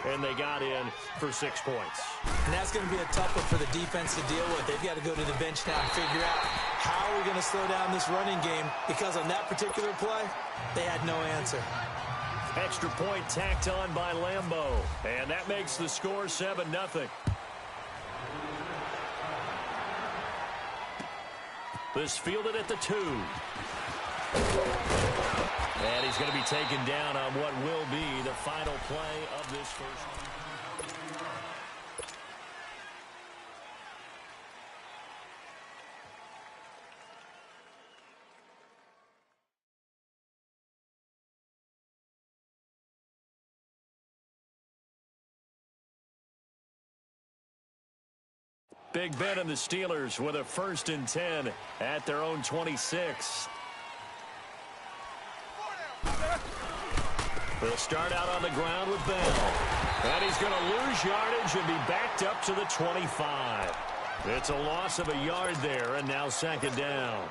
and they got in for 6 points. And that's going to be a tough one for the defense to deal with. They've got to go to the bench now and figure out how we're going to slow down this running game, because on that particular play, they had no answer. Extra point tacked on by Lambeau, and that makes the score 7-0. This fielded at the 2. And he's going to be taken down on what will be the final play of this first. Big Ben and the Steelers with a 1st and 10 at their own 26. They'll start out on the ground with Bell. And he's going to lose yardage and be backed up to the 25. It's a loss of a yard there, and now 2nd down.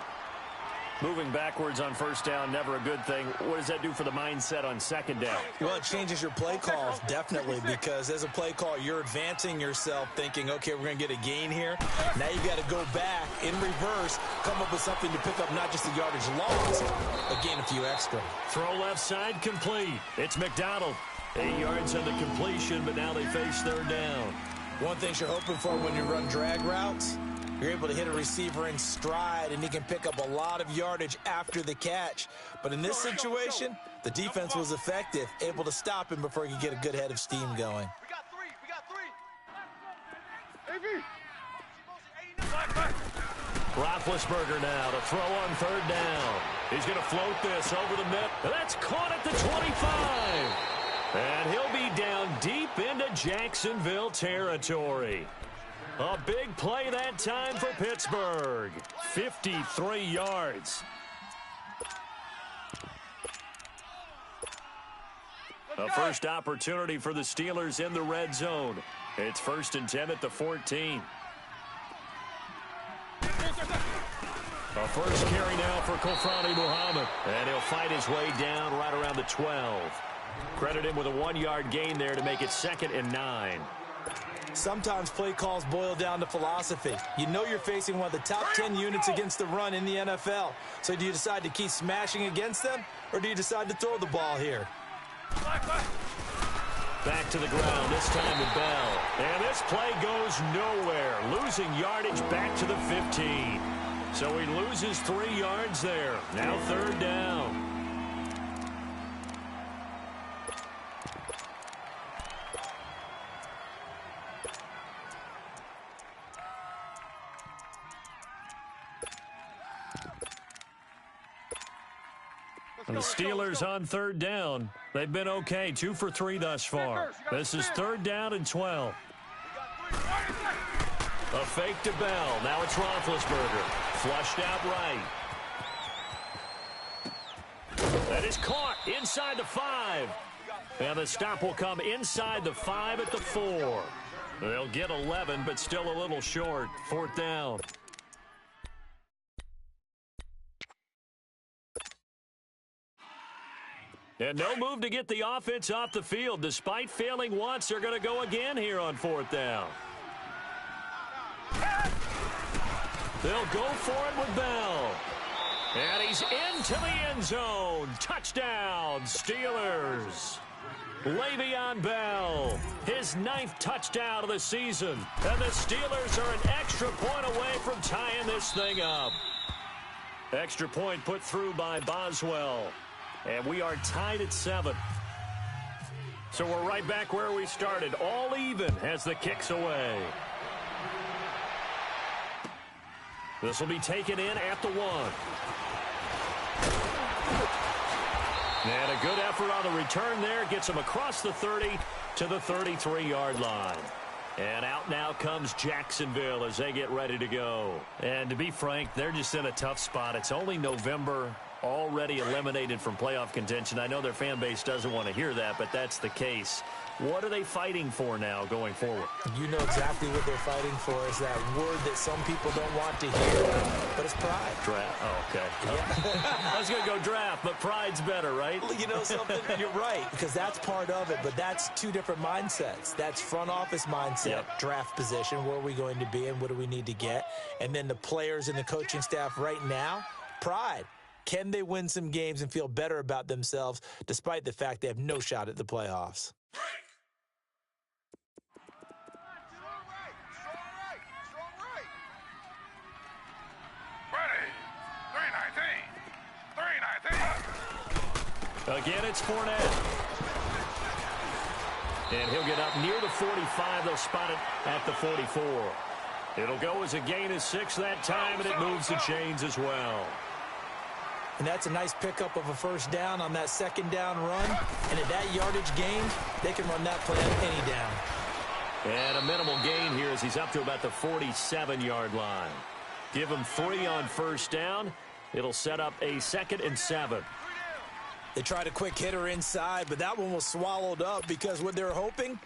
Moving backwards on 1st down, never a good thing. What does that do for the mindset on 2nd down? Well, it changes your play calls, definitely, because as a play call, you're advancing yourself thinking, okay, we're going to get a gain here. Now you've got to go back in reverse, come up with something to pick up not just the yardage loss, but gain a few extra. Throw left side complete. It's McDonald. 8 yards on the completion, but now they face 3rd down. One thing you're hoping for when you run drag routes, you're able to hit a receiver in stride, and he can pick up a lot of yardage after the catch. But in this situation, the defense was effective, able to stop him before he could get a good head of steam going. Roethlisberger now to throw on 3rd down. He's going to float this over the middle. That's caught at the 25. And he'll be down deep into Jacksonville territory. A big play that time for Pittsburgh. 53 yards. A first opportunity for the Steelers in the red zone. It's 1st and 10 at the 14. A first carry now for Kofrani Muhammad. And he'll fight his way down right around the 12. Credit him with a 1-yard gain there to make it 2nd and 9. Sometimes play calls boil down to philosophy. You know you're facing one of the top 10 units against the run in the NFL. So do you decide to keep smashing against them, or do you decide to throw the ball here? Back to the ground, this time to Bell. And this play goes nowhere, losing yardage back to the 15. So he loses 3 yards there. Now 3rd down. And the Steelers on 3rd down. They've been okay, 2 for 3 thus far. This is 3rd down and 12. A fake to Bell. Now it's Roethlisberger. Flushed out right. That is caught inside the 5. And the stop will come inside the 5 at the 4. They'll get 11, but still a little short. 4th down. And no move to get the offense off the field. Despite failing once, they're going to go again here on 4th down. They'll go for it with Bell. And he's into the end zone. Touchdown, Steelers. Le'Veon Bell, his 9th touchdown of the season. And the Steelers are an extra point away from tying this thing up. Extra point put through by Boswell. And we are tied at 7. So we're right back where we started. All even as the kick's away. This will be taken in at the 1. And a good effort on the return there. Gets him across the 30 to the 33-yard line. And out now comes Jacksonville as they get ready to go. And to be frank, they're just in a tough spot. It's only November. already eliminated from playoff contention. I know their fan base doesn't want to hear that, but that's the case. What are they fighting for now going forward? You know exactly what they're fighting for is that word that some people don't want to hear, but it's pride. Draft. Oh, okay. Yeah. I was going to go draft, but pride's better, right? You know something? You're right, because that's part of it, but that's two different mindsets. That's front office mindset, draft position, where are we going to be and what do we need to get? And then the players and the coaching staff right now, pride. Can they win some games and feel better about themselves despite the fact they have no shot at the playoffs? Again, it's Fournette. And he'll get up near the 45. They'll spot it at the 44. It'll go as a gain of 6 that time, and it moves the chains as well. And that's a nice pickup of a first down on that second down run. And at that yardage gain, they can run that play on any down. And a minimal gain here as he's up to about the 47-yard line. Give him 3 on first down. It'll set up a 2nd and 7. They tried a quick hitter inside, but that one was swallowed up because what they're hoping,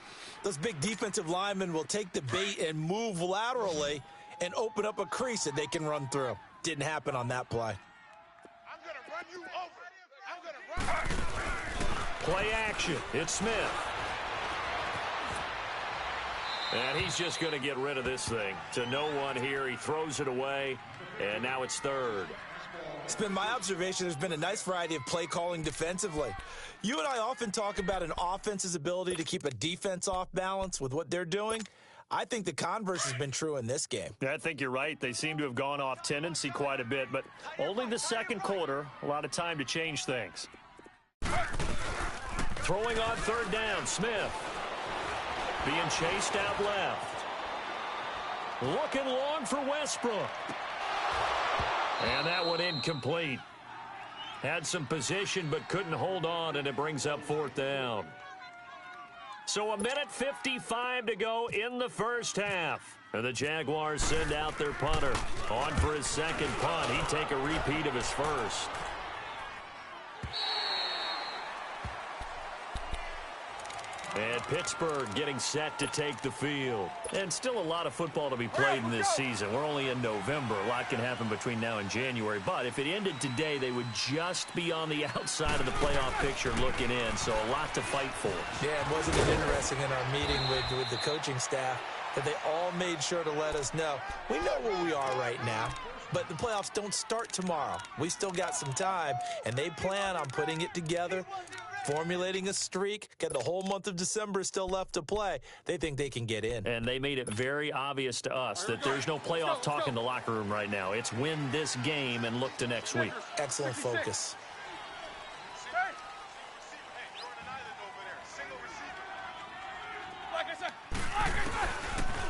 those big defensive linemen will take the bait and move laterally and open up a crease that they can run through. Didn't happen on that play. I'm going to run you over. I'm going to run. Play action. It's Smith. And he's just going to get rid of this thing. To no one here. He throws it away, and now it's 3rd. It's been my observation there's been a nice variety of play calling defensively. You and I often talk about an offense's ability to keep a defense off balance with what they're doing. I think the converse has been true in this game. I think you're right. They seem to have gone off tendency quite a bit, but only the second quarter, a lot of time to change things. Throwing on 3rd down, Smith. Being chased out left. Looking long for Westbrook. And that one incomplete. Had some position but couldn't hold on, and it brings up 4th down. So 1:55 to go in the first half. And the Jaguars send out their punter. On for his second punt. He'd take a repeat of his first. And Pittsburgh getting set to take the field. And still a lot of football to be played in this season. We're only in November. A lot can happen between now and January. But if it ended today, they would just be on the outside of the playoff picture looking in. So a lot to fight for. Yeah, and wasn't it interesting in our meeting with the coaching staff that they all made sure to let us know, we know where we are right now, but the playoffs don't start tomorrow. We still got some time, and they plan on putting it together, formulating a streak. Got the whole month of December still left to play. They think they can get in. And they made it very obvious to us that there's no playoff talk in the locker room right now. It's win this game and look to next week. Excellent focus.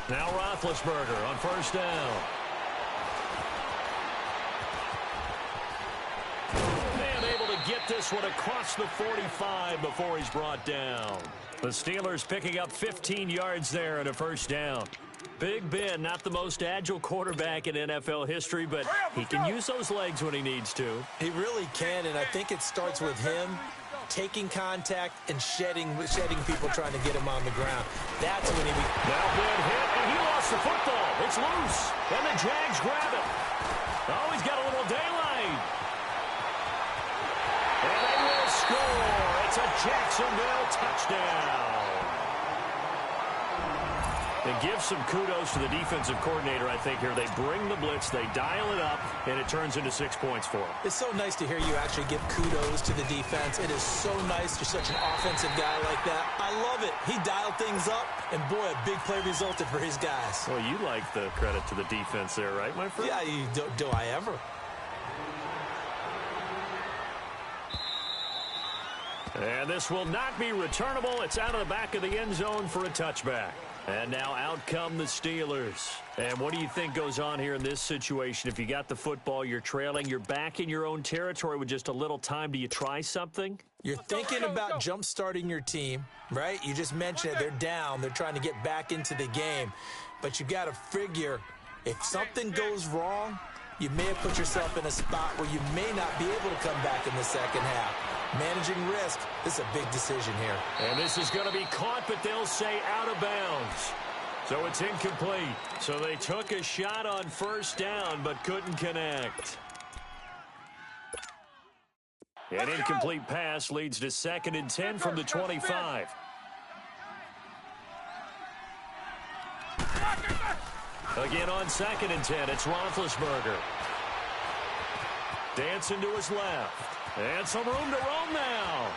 Now Roethlisberger on first down. And able to get this one across the 45 before he's brought down. The Steelers picking up 15 yards there and a first down. Big Ben, not the most agile quarterback in NFL history, but he can use those legs when he needs to. He really can, and I think it starts with him taking contact and shedding people trying to get him on the ground. That's when he... Now Ben hit, and he lost the football. It's loose, and the Jags grab it. Oh, he's got a little daylight. And they will score. It's a Jacksonville touchdown. And give some kudos to the defensive coordinator, I think, here. They bring the blitz, they dial it up, and it turns into 6 points for them. It's so nice to hear you actually give kudos to the defense. It is so nice. You're such an offensive guy like that. I love it. He dialed things up, and boy, a big play resulted for his guys. Well, you like the credit to the defense there, right, my friend? Yeah, do I ever? And this will not be returnable. It's out of the back of the end zone for a touchback. And now out come the Steelers. And what do you think goes on here in this situation? If you got the football, you're trailing, you're back in your own territory with just a little time. Do you try something? You're thinking about jump-starting your team, right? You just mentioned it. They're down. They're trying to get back into the game. But you got to figure if something goes wrong, you may have put yourself in a spot where you may not be able to come back in the second half. Managing risk, this is a big decision here. And this is going to be caught, but they'll say out of bounds. So it's incomplete. So they took a shot on first down, but couldn't connect. An incomplete pass leads to 2nd and 10 from the 25. Again on 2nd and 10, it's Roethlisberger. Dancing to his left. And some room to roam now.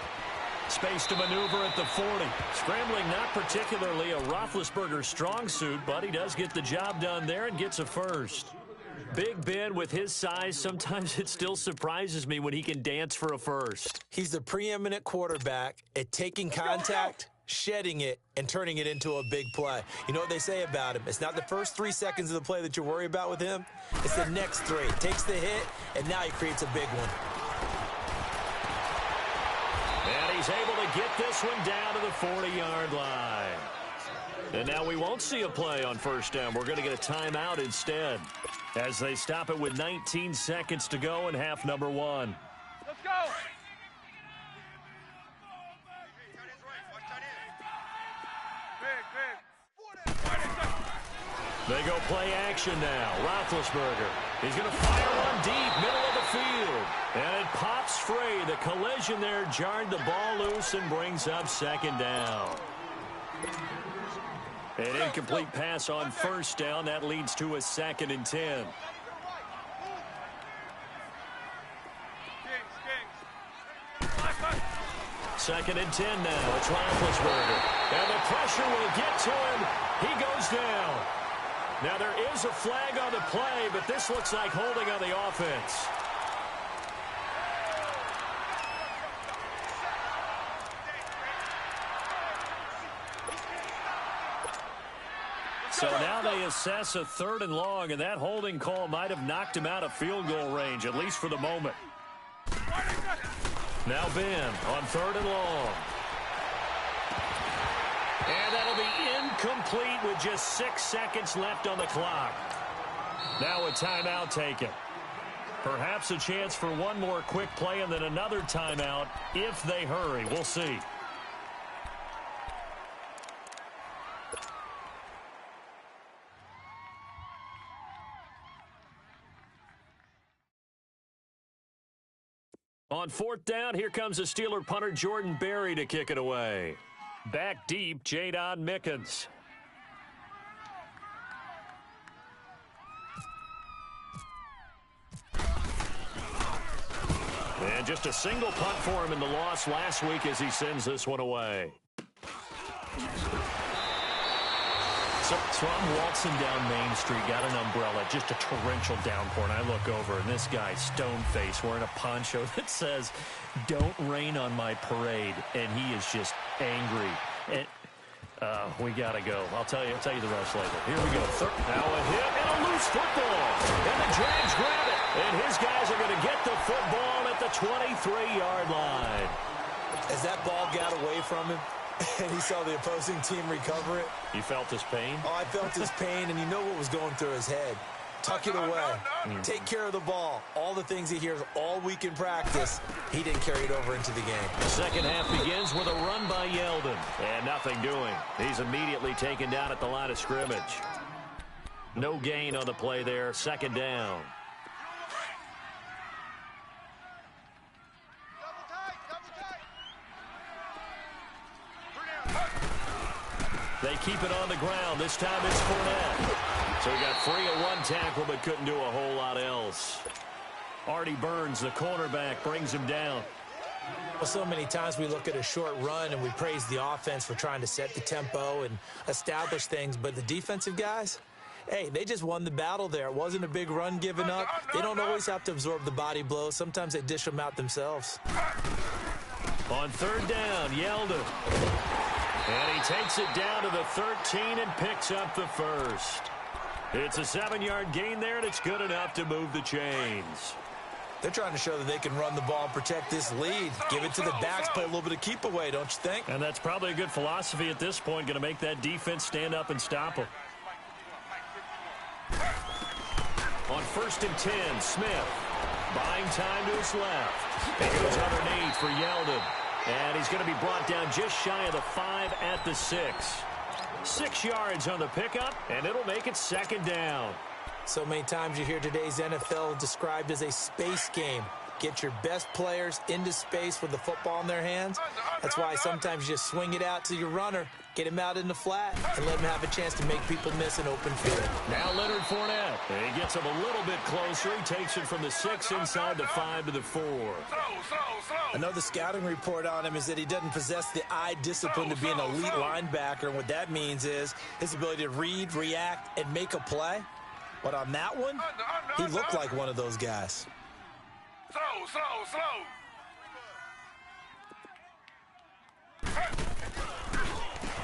Space to maneuver at the 40. Scrambling not particularly a Roethlisberger strong suit, but he does get the job done there and gets a first. Big Ben, with his size, sometimes it still surprises me when he can dance for a first. He's the preeminent quarterback at taking contact, shedding it, and turning it into a big play. You know what they say about him? It's not the first 3 seconds of the play that you worry about with him. It's the next 3. Takes the hit, and now he creates a big one. And he's able to get this one down to the 40-yard line. And now we won't see a play on first down. We're going to get a timeout instead, as they stop it with 19 seconds to go in half number 1. Let's go. They go play action now. Roethlisberger. He's going to fire one deep, middle of the field. And it pops free. The collision there jarred the ball loose and brings up 2nd down. An incomplete pass on first down. That leads to a 2nd and 10. Second and 10 now. It's Roethlisberger. And the pressure will get to him. He goes down. Now there is a flag on the play, but this looks like holding on the offense. So now they assess a 3rd and long, and that holding call might have knocked him out of field goal range, at least for the moment. Now Ben on 3rd and long. And that'll be incomplete with just 6 seconds left on the clock. Now a timeout taken. Perhaps a chance for one more quick play and then another timeout if they hurry. We'll see. On 4th down, here comes the Steeler punter Jordan Berry to kick it away. Back deep, Jadon Mickens. And just a single punt for him in the loss last week as he sends this one away. So I'm waltzing down Main Street, got an umbrella, just a torrential downpour, and I look over, and this guy, stone-faced, wearing a poncho that says, "Don't rain on my parade," and he is just angry. And we got to go. I'll tell you the rest later. Here we go. Now a hit and a loose football. And the Jags grab it. And his guys are going to get the football at the 23-yard line. As that ball got away from him, and he saw the opposing team recover it. You felt his pain? Oh, I felt his pain, and you know what was going through his head. Tuck it away. Take care of the ball. All the things he hears all week in practice, he didn't carry it over into the game. The second half begins with a run by Yeldon. And nothing doing. He's immediately taken down at the line of scrimmage. No gain on the play there. 2nd down. They keep it on the ground. This time it's Fournette. So he got free of one tackle but couldn't do a whole lot else. Artie Burns, the cornerback, brings him down. Well, so many times we look at a short run and we praise the offense for trying to set the tempo and establish things. But the defensive guys, hey, they just won the battle there. It wasn't a big run given up. They don't always have to absorb the body blows. Sometimes they dish them out themselves. On 3rd down, Yeldon. And he takes it down to the 13 and picks up the first. It's a 7-yard gain there, and it's good enough to move the chains. They're trying to show that they can run the ball and protect this lead. Give it to the backs, play a little bit of keep away, don't you think? And that's probably a good philosophy at this point, going to make that defense stand up and stop them. On 1st and 10, Smith buying time to his left. He goes underneath for Yeldon. And he's going to be brought down just shy of the 5 at the 6. 6 yards on the pickup, and it'll make it 2nd down. So many times you hear today's NFL described as a space game. Get your best players into space with the football in their hands. That's why sometimes you just swing it out to your runner, get him out in the flat, and let him have a chance to make people miss an open field. Now Leonard Fournette. He gets him a little bit closer. He takes it from the 6 inside the 5 to the 4. Another scouting report on him is that he doesn't possess the eye discipline to be an elite linebacker. And what that means is his ability to read, react, and make a play. But on that one, he looked like one of those guys.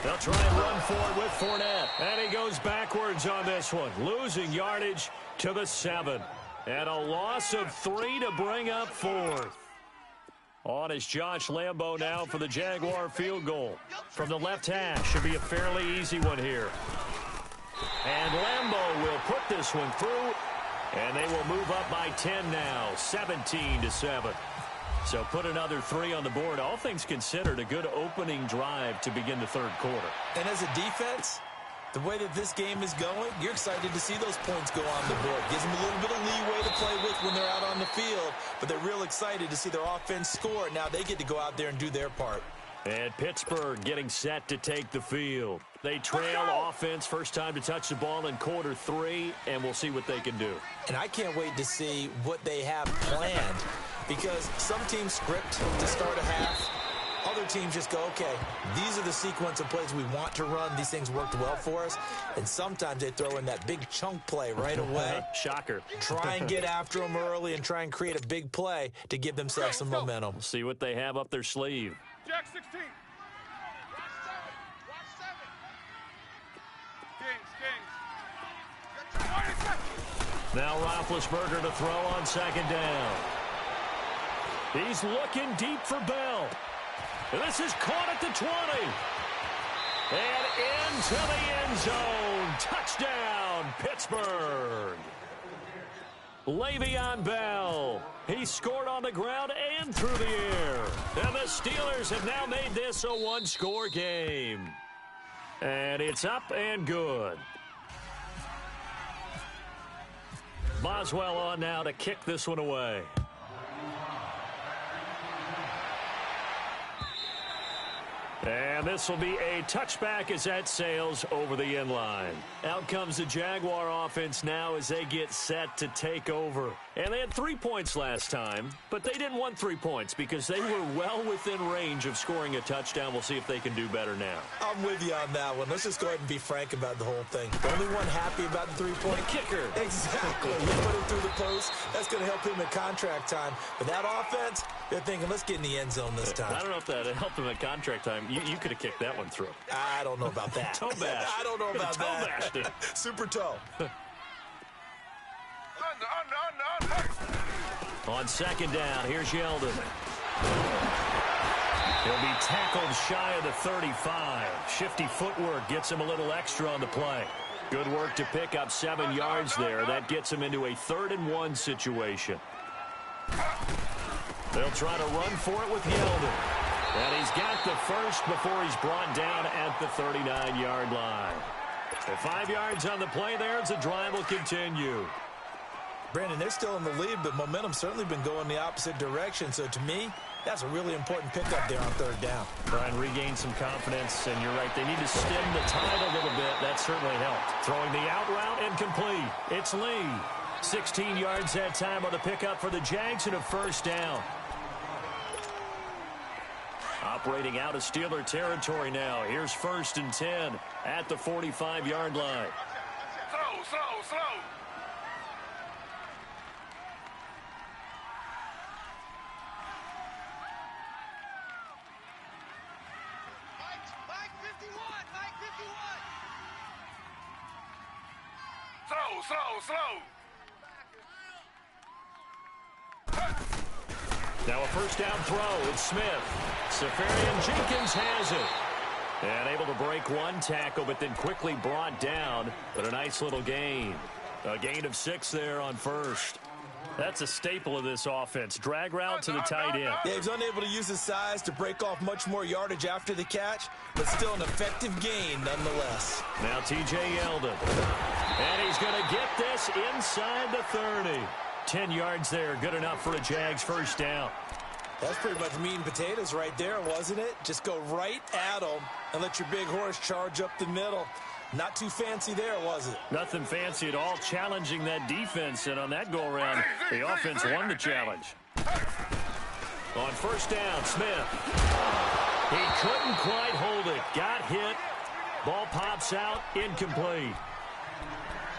They'll try and run forward with Fournette. And he goes backwards on this one, losing yardage to the 7. And a loss of 3 to bring up 4th. On is Josh Lambo now for the Jaguar field goal. From the left hash, should be a fairly easy one here. And Lambo will put this one through. And they will move up by 10 now, 17-7. So put another 3 on the board. All things considered, a good opening drive to begin the 3rd quarter. And as a defense, the way that this game is going, you're excited to see those points go on the board. Gives them a little bit of leeway to play with when they're out on the field, but they're real excited to see their offense score. Now they get to go out there and do their part. And Pittsburgh getting set to take the field. They trail offense, first time to touch the ball in quarter 3, and we'll see what they can do. And I can't wait to see what they have planned, because some teams script to start a half. Other teams just go, okay, these are the sequence of plays we want to run. These things worked well for us. And sometimes they throw in that big chunk play right away. Shocker. Try and get after them early and try and create a big play to give themselves some momentum. We'll see what they have up their sleeve. Jack 16. Now Roethlisberger to throw on 2nd down. He's looking deep for Bell. And this is caught at the 20. And into the end zone. Touchdown, Pittsburgh. Le'Veon Bell. He scored on the ground and through the air. And the Steelers have now made this a 1-score game. And it's up and good. Boswell on now to kick this one away. And this will be a touchback as that sails over the end line. Out comes the Jaguar offense now as they get set to take over. And they had 3 points last time, but they didn't want 3 points because they were well within range of scoring a touchdown. We'll see if they can do better now. I'm with you on that one. Let's just go ahead and be frank about the whole thing. The only one happy about the 3-point kicker. Exactly. He put it through the post. That's going to help him at contract time. But that offense, they're thinking, let's get in the end zone this time. I don't know if that helped him at contract time. You could have kicked that one through. I don't know about that. Toe bash. I don't know about that. Toe bashed it. Super toe. On 2nd down, here's Yeldon. He'll be tackled shy of the 35. Shifty footwork gets him a little extra on the play. Good work to pick up 7 yards there. That gets him into a 3rd and 1 situation. They'll try to run for it with Yeldon. And he's got the first before he's brought down at the 39-yard line. So 5 yards on the play there as the drive will continue. Brandon, they're still in the lead, but momentum's certainly been going the opposite direction. So to me, that's a really important pickup there on 3rd down. Try and regain some confidence, and you're right. They need to stem the tide a little bit. That certainly helped. Throwing the out route and complete. It's Lee. 16 yards that time on the pickup for the Jags and a 1st down. Operating out of Steeler territory now. Here's 1st and 10 at the 45-yard line. Slow. Mike 51. Slow. Now a 1st down throw. It's Smith. Safarian Jenkins has it. And able to break one tackle, but then quickly brought down. But a nice little gain. A gain of 6 there on first. That's a staple of this offense. Drag route to the tight end. Yeah, he's unable to use his size to break off much more yardage after the catch, but still an effective gain nonetheless. Now T.J. Yeldon. And he's going to get this inside the 30. 10 yards there. Good enough for a Jags first down. That's pretty much meat and potatoes right there, wasn't it? Just go right at them and let your big horse charge up the middle. Not too fancy there, was it? Nothing fancy at all, challenging that defense. And on that go-around, the offense won the challenge. On first down, Smith. He couldn't quite hold it. Got hit. Ball pops out, incomplete.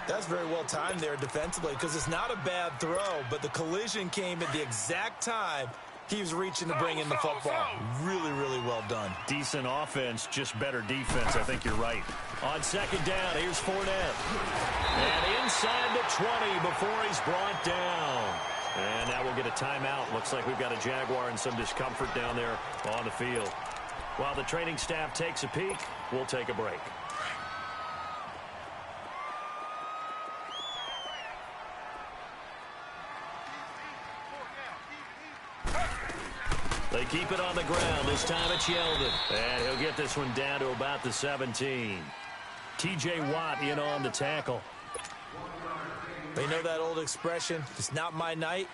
That's very well timed there defensively because it's not a bad throw, but the collision came at the exact time he was reaching to bring in the football. Really, really well done. Decent offense, just better defense. I think you're right. On second down, here's Fournette. And inside the 20 before he's brought down. And now we'll get a timeout. Looks like we've got a Jaguar and some discomfort down there on the field. While the training staff takes a peek, we'll take a break. They keep it on the ground. This time it's Yeldon. And he'll get this one down to about the 17. T.J. Watt in on the tackle. They know that old expression, it's not my night.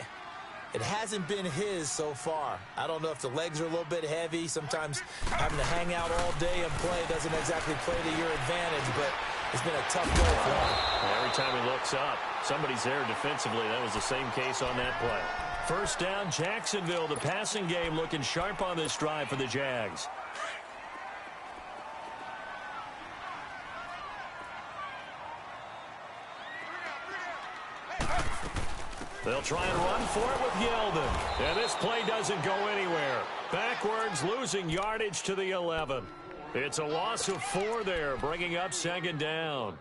It hasn't been his so far. I don't know if the legs are a little bit heavy. Sometimes having to hang out all day and play doesn't exactly play to your advantage, but it's been a tough go for him. Every time he looks up, somebody's there defensively. That was the same case on that play. First down, Jacksonville. The passing game looking sharp on this drive for the Jags. They'll try and run for it with Yeldon. And this play doesn't go anywhere. Backwards, losing yardage to the 11. It's a loss of 4 there, bringing up second down.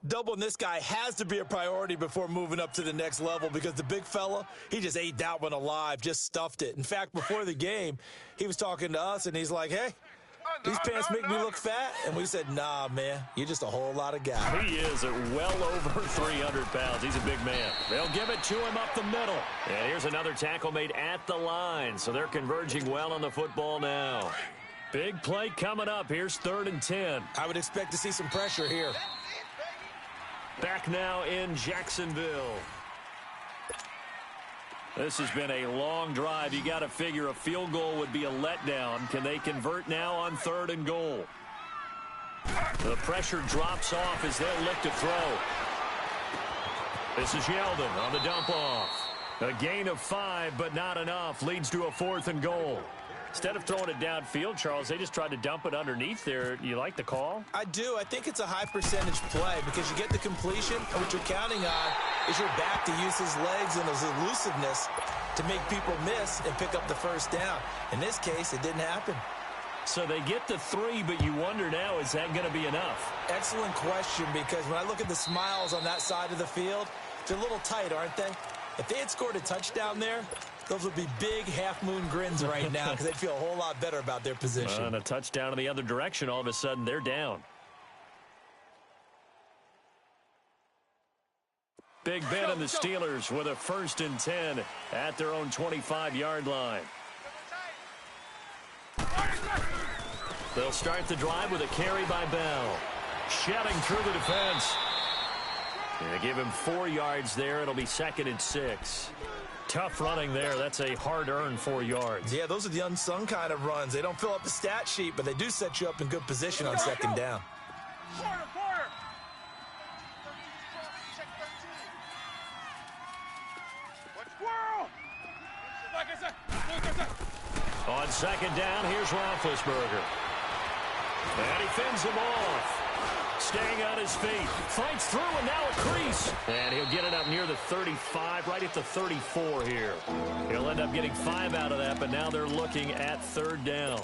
Doubling this guy has to be a priority before moving up to the next level because the big fella, he just ate that one alive, just stuffed it. In fact, before the game, he was talking to us, and he's like, hey, these pants make me look fat? And we said, nah, man, you're just a whole lot of guy. He is at well over 300 pounds. He's a big man. They'll give it to him up the middle. And here's another tackle made at the line, so they're converging well on the football now. Big play coming up. Here's 3rd and 10. I would expect to see some pressure here. Back now in Jacksonville. This has been a long drive. You got to figure a field goal would be a letdown. Can they convert now on 3rd and goal? The pressure drops off as they'll look to throw. This is Yeldon on the dump off. A gain of 5, but not enough. Leads to a 4th and goal. Instead of throwing it downfield, Charles, they just tried to dump it underneath there. You like the call? I do. I think it's a high percentage play because you get the completion, and what you're counting on is your back to use his legs and his elusiveness to make people miss and pick up the first down. In this case, it didn't happen. So they get the 3, but you wonder now, is that going to be enough? Excellent question, because when I look at the smiles on that side of the field, they're a little tight, aren't they? If they had scored a touchdown there, those would be big half-moon grins right now because they'd feel a whole lot better about their position. And a touchdown in the other direction, all of a sudden they're down. Big Ben and the Steelers with a 1st and 10 at their own 25-yard line. They'll start the drive with a carry by Bell. Shedding through the defense. They give him 4 yards there. It'll be 2nd and 6. Tough running there. That's a hard-earned 4 yards. Yeah, those are the unsung kind of runs. They don't fill up the stat sheet, but they do set you up in good position on 2nd down. On 2nd down, here's Roethlisberger. And he fends him off. Staying on his feet. Fights through, and now a crease. And he'll get it up near the 35, right at the 34 here. He'll end up getting 5 out of that, but now they're looking at 3rd down.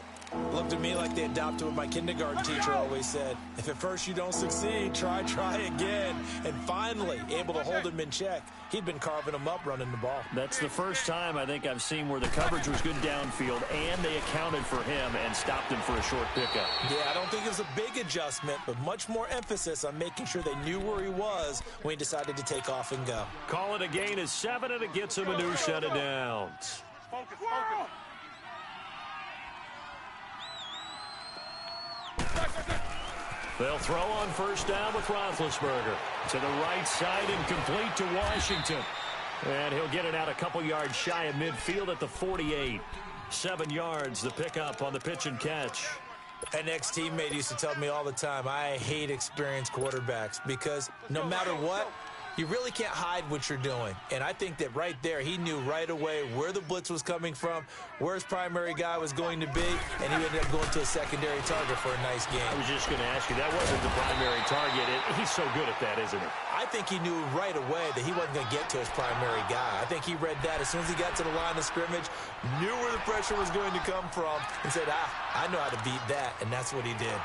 Looked to me like they adopted what my kindergarten teacher always said. If at first you don't succeed, try again. And finally, able to hold him in check. He'd been carving him up running the ball. That's the first time I think I've seen where the coverage was good downfield and they accounted for him and stopped him for a short pickup. Yeah, I don't think it was a big adjustment, but much more emphasis on making sure they knew where he was when he decided to take off and go. Call it a gain of 7, and it gets him a new set of downs. Focus. They'll throw on first down with Roethlisberger. To the right side and complete to Washington. And he'll get it out a couple yards shy of midfield at the 48. 7 yards, the pickup on the pitch and catch. An ex-teammate used to tell me all the time, I hate experienced quarterbacks because no matter what, you really can't hide what you're doing. And I think that right there, he knew right away where the blitz was coming from, where his primary guy was going to be, and he ended up going to a secondary target for a nice game. I was just going to ask you, that wasn't the primary target. He's so good at that, isn't he? I think he knew right away that he wasn't going to get to his primary guy. I think he read that as soon as he got to the line of scrimmage, knew where the pressure was going to come from, and said, I know how to beat that, and that's what he did.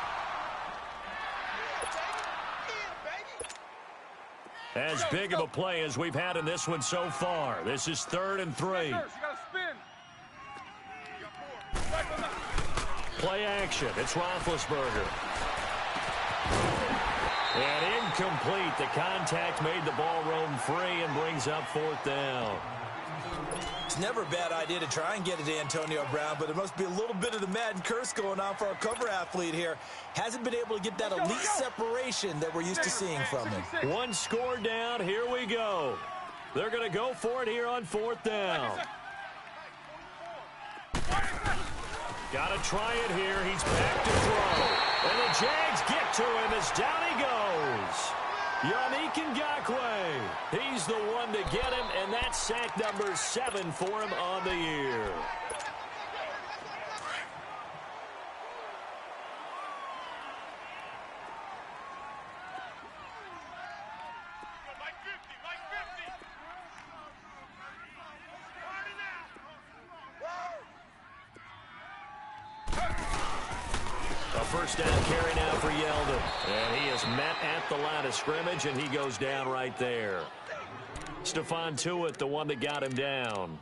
As big of a play as we've had in this one so far. This is 3rd and 3. Play action. It's Roethlisberger. And incomplete. The contact made the ball roam free and brings up 4th down. It's never a bad idea to try and get it to Antonio Brown, but there must be a little bit of the Madden curse going on for our cover athlete here. Hasn't been able to get that elite separation that we're used to seeing from him. 1 score down. Here we go. They're going to go for it here on 4th down. Got to try it here. He's back to throw. And the Jags get to him as down he goes. Yannick Ngakoue. He's the one to get him, and that's sack number 7 for him on the year. First down carry now for Yeldon. And he is met at the line of scrimmage, and he goes down right there. Stephon Tuitt, the one that got him down.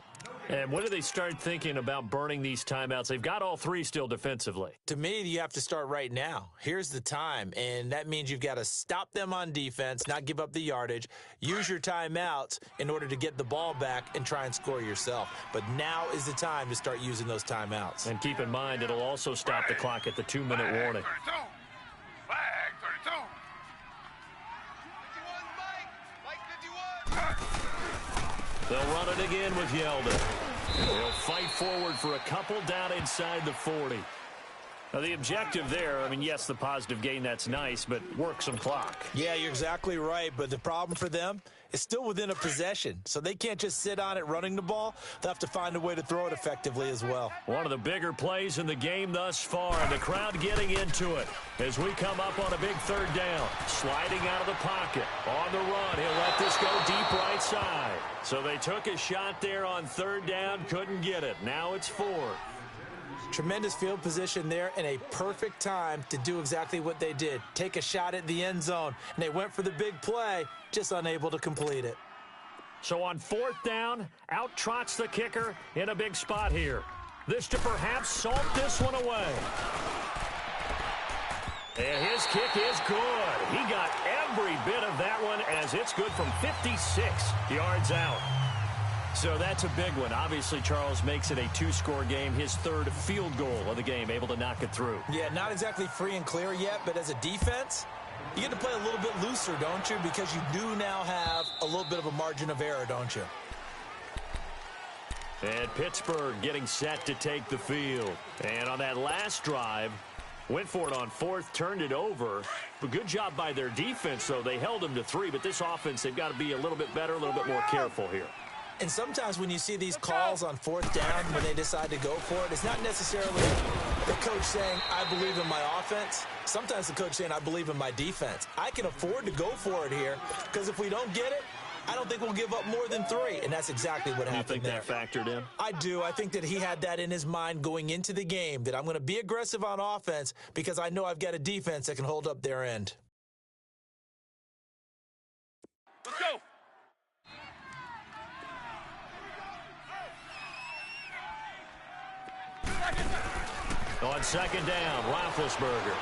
And when do they start thinking about burning these timeouts? They've got all 3 still defensively. To me, you have to start right now. Here's the time, and that means you've got to stop them on defense, not give up the yardage, use your timeouts in order to get the ball back and try and score yourself. But now is the time to start using those timeouts. And keep in mind, it'll also stop the clock at the 2-minute warning. Flag 32. They'll run it again with Yeldon. They'll fight forward for a couple down inside the 40. Now, the objective there, I mean, yes, the positive gain, that's nice, but work some clock. Yeah, you're exactly right, but the problem for them is still within a possession, so they can't just sit on it running the ball. They'll have to find a way to throw it effectively as well. One of the bigger plays in the game thus far, and the crowd getting into it as we come up on a big 3rd down. Sliding out of the pocket. On the run, he'll let this go deep right side. So they took a shot there on 3rd down, couldn't get it. Now it's 4th. Tremendous field position there and a perfect time to do exactly what they did. Take a shot at the end zone, and they went for the big play, just unable to complete it. So on 4th down, out trots the kicker in a big spot here. This to perhaps salt this one away. And his kick is good. He got every bit of that one as it's good from 56 yards out. So that's a big one. Obviously, Charles makes it a 2-score game, his 3rd field goal of the game, able to knock it through. Yeah, not exactly free and clear yet, but as a defense, you get to play a little bit looser, don't you? Because you do now have a little bit of a margin of error, don't you? And Pittsburgh getting set to take the field. And on that last drive, went for it on 4th, turned it over. But good job by their defense, though. They held them to 3, but this offense, they've got to be a little bit better, a little bit more careful here. And sometimes when you see these calls on 4th down, when they decide to go for it, it's not necessarily the coach saying, I believe in my offense. Sometimes the coach saying, I believe in my defense. I can afford to go for it here because if we don't get it, I don't think we'll give up more than 3, and that's exactly what happened there. You think that factored in? I do. I think that he had that in his mind going into the game, that I'm going to be aggressive on offense because I know I've got a defense that can hold up their end. Let's go. On second down, Roethlisberger.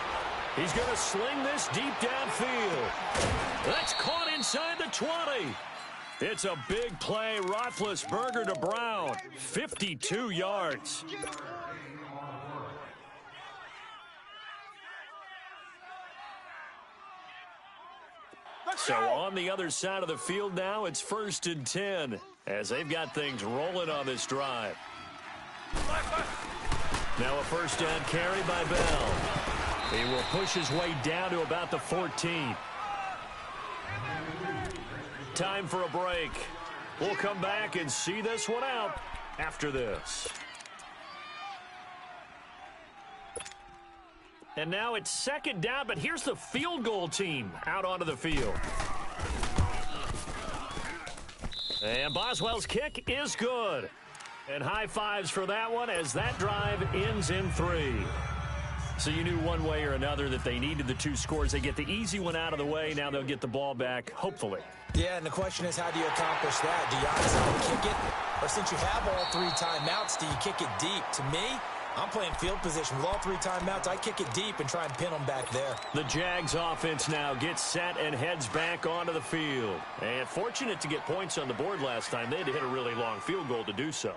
He's going to sling this deep downfield. That's caught inside the 20. It's a big play. Roethlisberger to Brown. 52 yards. So on the other side of the field now, it's 1st and 10 as they've got things rolling on this drive. Now a first down carry by Bell. He will push his way down to about the 14. Time for a break. We'll come back and see this one out after this. And now it's second down, but here's the field goal team out onto the field. And Boswell's kick is good. And high fives for that one as that drive ends in 3. So you knew one way or another that they needed the 2 scores. They get the easy one out of the way. Now they'll get the ball back, hopefully. Yeah, and the question is, how do you accomplish that? Do you honestly kick it? Or since you have all 3 timeouts, do you kick it deep? To me, I'm playing field position. With all 3 timeouts, I kick it deep and try and pin them back there. The Jags offense now gets set and heads back onto the field. And fortunate to get points on the board last time. They had to hit a really long field goal to do so.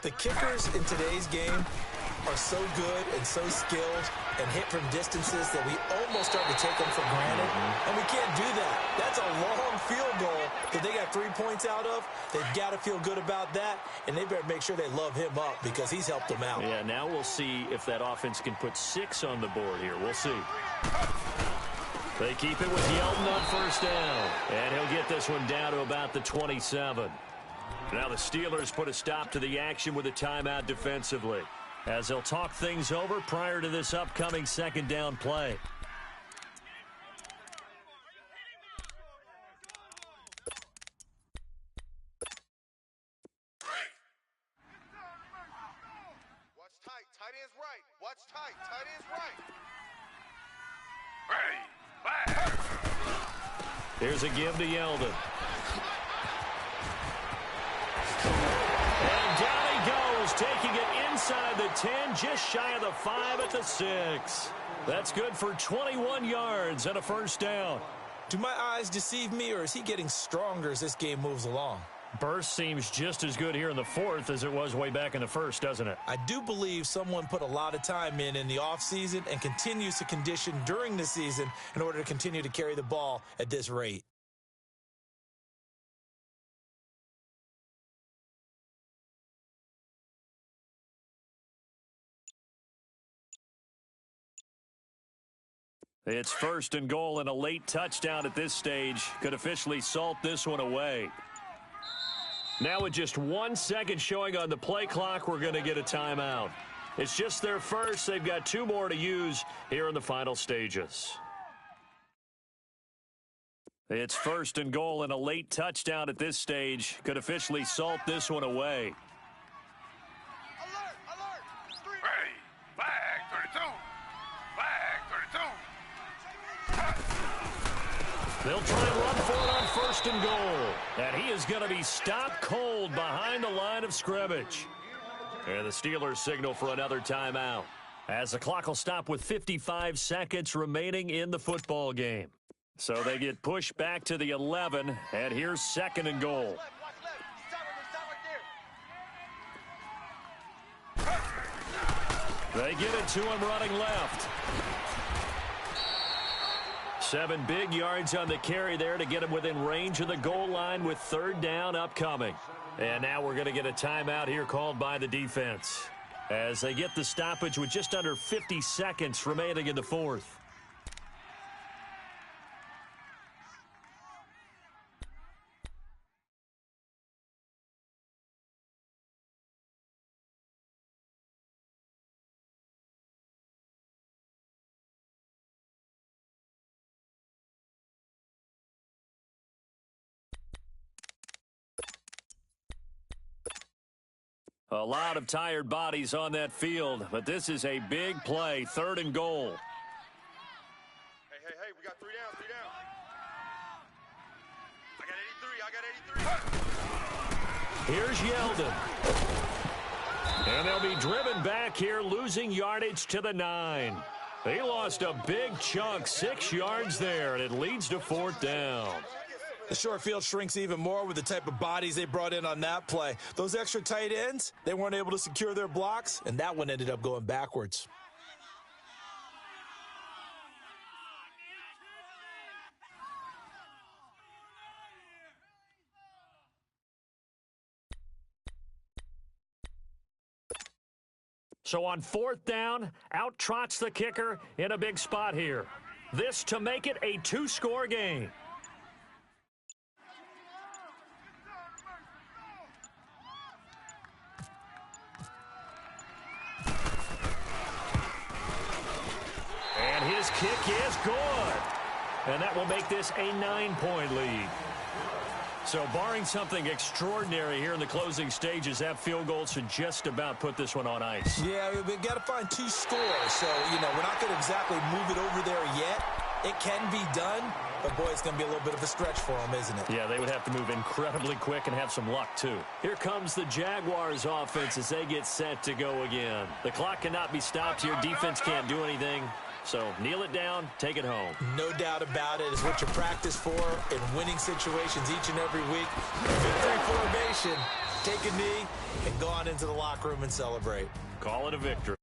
The kickers in today's game are so good and so skilled and hit from distances that we almost start to take them for granted. And we can't do that. That's a long field goal that they got 3 points out of. They've got to feel good about that, and they better make sure they love him up because he's helped them out. Yeah, now we'll see if that offense can put 6 on the board here. We'll see. They keep it with Yeldon on first down, and he'll get this one down to about the 27. Now the Steelers put a stop to the action with a timeout defensively, as they'll talk things over prior to this upcoming second down play. Watch tight. Tight end's right. Watch tight. Tight end's right. Here's a give to Yeldon. And down he goes, taking it inside the 10, just shy of the 5 at the 6. That's good for 21 yards and a first down. Do my eyes deceive me, or is he getting stronger as this game moves along? Burst seems just as good here in the 4th as it was way back in the 1st, doesn't it? I do believe someone put a lot of time in the offseason and continues to condition during the season in order to continue to carry the ball at this rate. It's 1st and goal, and a late touchdown at this stage could officially salt this one away. Now with just 1 second showing on the play clock, we're going to get a timeout. It's just their first. They've got 2 more to use here in the final stages. It's 1st and goal, and a late touchdown at this stage could officially salt this one away. Alert! Alert! Hey! Flag 32! Flag 32! They'll try and run for it on 1st and goal. And he is going to be stopped cold behind the line of scrimmage. And the Steelers signal for another timeout, as the clock will stop with 55 seconds remaining in the football game. So they get pushed back to the 11, and here's 2nd and goal. Watch left. Stop right there. They get it to him running left. 7 big yards on the carry there to get him within range of the goal line with 3rd down upcoming. And now we're going to get a timeout here called by the defense, as they get the stoppage with just under 50 seconds remaining in the 4th. A lot of tired bodies on that field, but this is a big play, 3rd and goal. Hey, we got 3 down. I got 83. Here's Yeldon. And they'll be driven back here, losing yardage to the 9. They lost a big chunk, 6 yards there, and it leads to 4th down. The short field shrinks even more with the type of bodies they brought in on that play. Those extra tight ends, they weren't able to secure their blocks, and that one ended up going backwards. So on 4th down, out trots the kicker in a big spot here. This to make it a 2-score game. And his kick is good. And that will make this a 9-point lead. So barring something extraordinary here in the closing stages, that field goal should just about put this one on ice. Yeah, we've got to find 2 scores. So, we're not going to exactly move it over there yet. It can be done, but, boy, it's going to be a little bit of a stretch for them, isn't it? Yeah, they would have to move incredibly quick and have some luck, too. Here comes the Jaguars offense as they get set to go again. The clock cannot be stopped here. Defense can't do anything. So kneel it down, take it home. No doubt about it. It's what you practice for in winning situations each and every week. Victory formation. Take a knee and go on into the locker room and celebrate. Call it a victory.